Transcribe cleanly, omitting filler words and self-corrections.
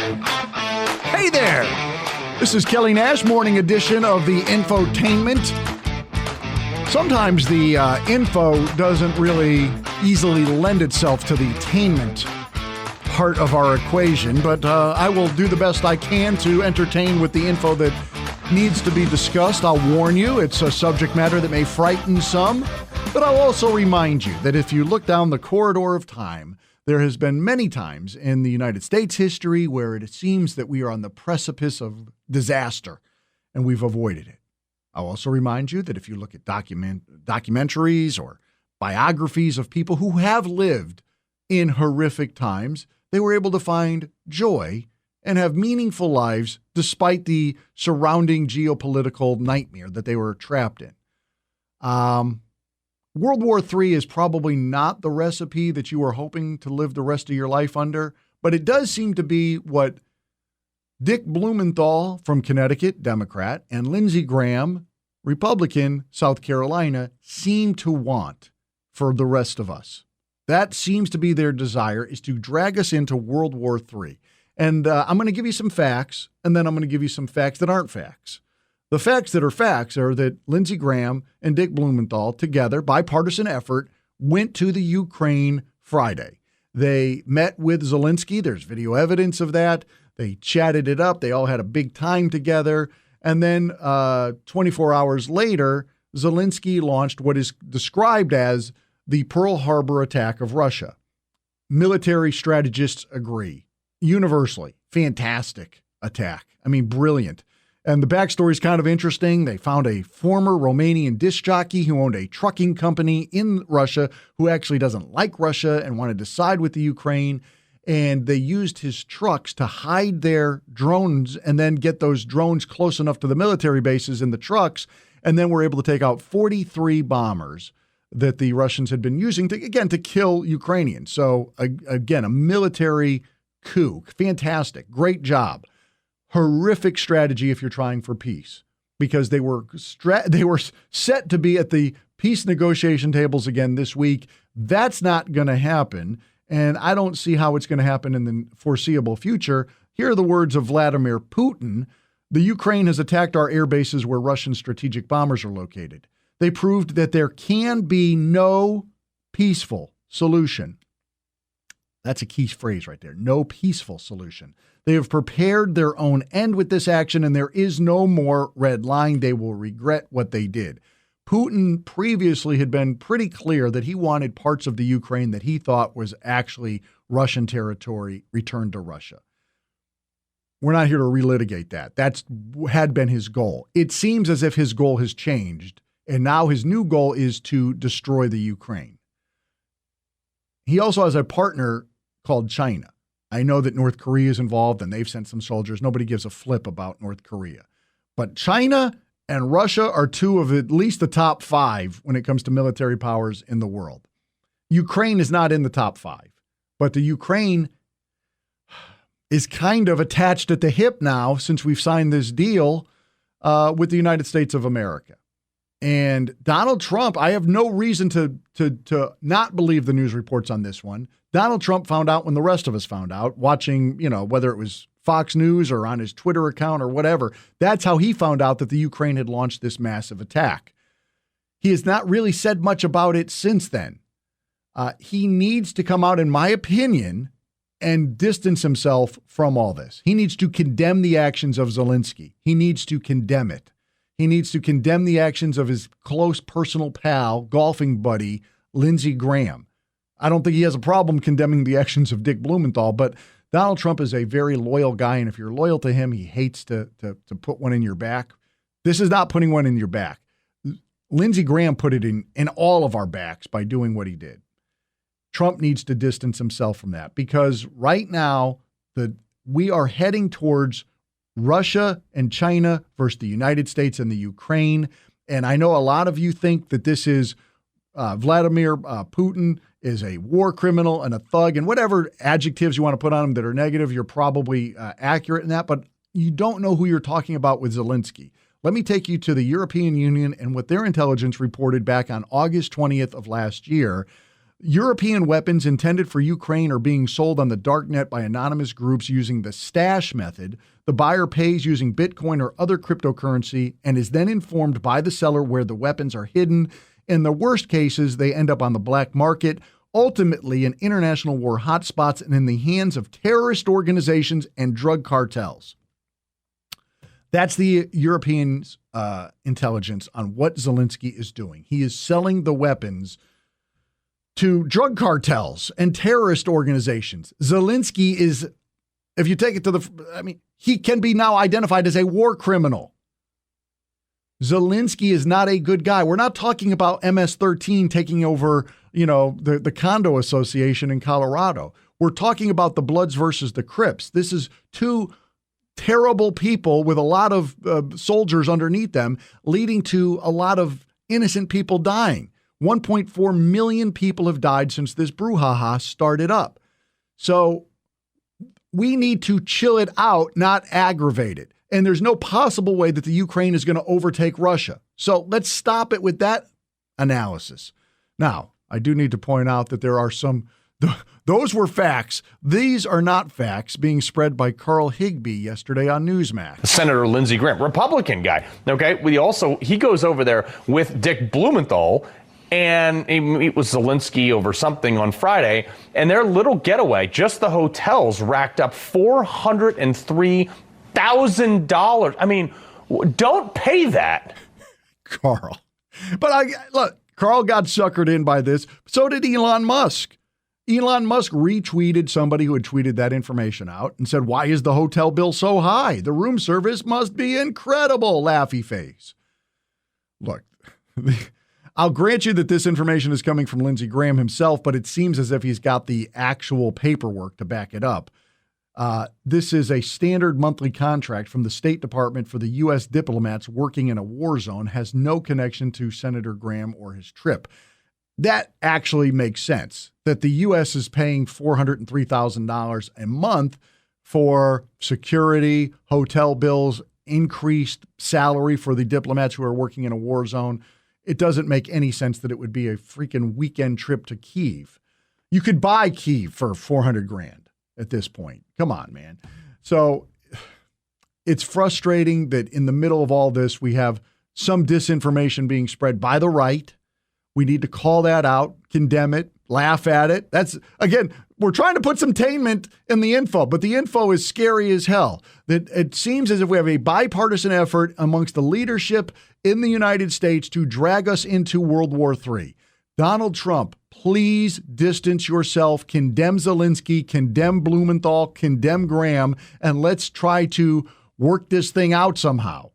Hey there! This is Kelly Nash, morning edition of the Infotainment. Sometimes the info doesn't really easily lend itself to the attainment part of our equation, but I will do the best I can to entertain with the info that needs to be discussed. I'll warn you, it's a subject matter that may frighten some, but I'll also remind you that if you look down the corridor of time, there has been many times in the United States history where it seems that we are on the precipice of disaster, and we've avoided it. I'll also remind you that if you look at documentaries or biographies of people who have lived in horrific times, they were able to find joy and have meaningful lives despite the surrounding geopolitical nightmare that they were trapped in. World War III is probably not the recipe that you are hoping to live the rest of your life under, but it does seem to be what Dick Blumenthal from Connecticut, Democrat, and Lindsey Graham, Republican, South Carolina, seem to want for the rest of us. That seems to be their desire, is to drag us into World War III. And I'm going to give you some facts, and then I'm going to give you some facts that aren't facts. The facts that are facts are that Lindsey Graham and Dick Blumenthal together, bipartisan effort, went to the Ukraine Friday. They met with Zelensky. There's video evidence of that. They chatted it up. They all had a big time together. And then 24 hours later, Zelensky launched what is described as the Pearl Harbor attack of Russia. Military strategists agree. Universally, fantastic attack. I mean, brilliant. And the backstory is kind of interesting. They found a former Romanian disc jockey who owned a trucking company in Russia who actually doesn't like Russia and wanted to side with the Ukraine. And they used his trucks to hide their drones and then get those drones close enough to the military bases in the trucks. And then were able to take out 43 bombers that the Russians had been using to kill Ukrainians. So again, a military coup. Fantastic. Great job. Horrific strategy if you're trying for peace, because they were set to be at the peace negotiation tables again this week. That's not going to happen, and I don't see how it's going to happen in the foreseeable future. Here are the words of Vladimir Putin. The Ukraine has attacked our air bases where Russian strategic bombers are located. They proved that there can be no peaceful solution. That's a key phrase right there. No peaceful solution. They have prepared their own end with this action, and there is no more red line. They will regret what they did. Putin previously had been pretty clear that he wanted parts of the Ukraine that he thought was actually Russian territory returned to Russia. We're not here to relitigate that. That's had been his goal. It seems as if his goal has changed, and now his new goal is to destroy the Ukraine. He also has a partner called China. I know that North Korea is involved and they've sent some soldiers. Nobody gives a flip about North Korea. But China and Russia are two of at least the top five when it comes to military powers in the world. Ukraine is not in the top five, but the Ukraine is kind of attached at the hip now since we've signed this deal with the United States of America. And Donald Trump, I have no reason to not believe the news reports on this one. Donald Trump found out when the rest of us found out, watching, whether it was Fox News or on his Twitter account or whatever. That's how he found out that the Ukraine had launched this massive attack. He has not really said much about it since then. He needs to come out, in my opinion, and distance himself from all this. He needs to condemn the actions of Zelensky. He needs to condemn it. He needs to condemn the actions of his close personal pal, golfing buddy, Lindsey Graham. I don't think he has a problem condemning the actions of Dick Blumenthal, but Donald Trump is a very loyal guy, and if you're loyal to him, he hates to put one in your back. This is not putting one in your back. Lindsey Graham put it in all of our backs by doing what he did. Trump needs to distance himself from that, because right now we are heading towards Russia and China versus the United States and the Ukraine. And I know a lot of you think that this is Vladimir Putin is a war criminal and a thug, and whatever adjectives you want to put on him that are negative, you're probably accurate in that, but you don't know who you're talking about with Zelensky. Let me take you to the European Union and what their intelligence reported back on August 20th of last year. European weapons intended for Ukraine are being sold on the darknet by anonymous groups using the stash method. The buyer pays using Bitcoin or other cryptocurrency and is then informed by the seller where the weapons are hidden. In the worst cases, they end up on the black market, ultimately in international war hotspots and in the hands of terrorist organizations and drug cartels. That's the European intelligence on what Zelensky is doing. He is selling the weapons to drug cartels and terrorist organizations. Zelensky is, if you take it to he can be now identified as a war criminal. Zelensky is not a good guy. We're not talking about MS-13 taking over, the condo association in Colorado. We're talking about the Bloods versus the Crips. This is two terrible people with a lot of soldiers underneath them, leading to a lot of innocent people dying. 1.4 million people have died since this brouhaha started up. So we need to chill it out, not aggravate it. And there's no possible way that the Ukraine is going to overtake Russia. So let's stop it with that analysis. Now, I do need to point out that there are those were facts. These are not facts being spread by Carl Higbee yesterday on Newsmax. Senator Lindsey Graham, Republican guy. Okay. He goes over there with Dick Blumenthal, and it was Zelensky over something on Friday, and their little getaway, just the hotels, racked up $403,000. I mean, don't pay that. Carl. But look, Carl got suckered in by this. So did Elon Musk. Elon Musk retweeted somebody who had tweeted that information out and said, why is the hotel bill so high? The room service must be incredible, laughy face. Look, I'll grant you that this information is coming from Lindsey Graham himself, but it seems as if he's got the actual paperwork to back it up. This is a standard monthly contract from the State Department for the U.S. diplomats working in a war zone, has no connection to Senator Graham or his trip. That actually makes sense, that the U.S. is paying $403,000 a month for security, hotel bills, increased salary for the diplomats who are working in a war zone. It doesn't make any sense that it would be a freaking weekend trip to Kyiv. You could buy Kyiv for $400,000 at this point. Come on, man. So it's frustrating that in the middle of all this, we have some disinformation being spread by the right. We need to call that out, condemn it, laugh at it. That's, again, we're trying to put some tainment in the info, but the info is scary as hell. That it seems as if we have a bipartisan effort amongst the leadership in the United States to drag us into World War III. Donald Trump, please distance yourself, condemn Zelensky, condemn Blumenthal, condemn Graham, and let's try to work this thing out somehow.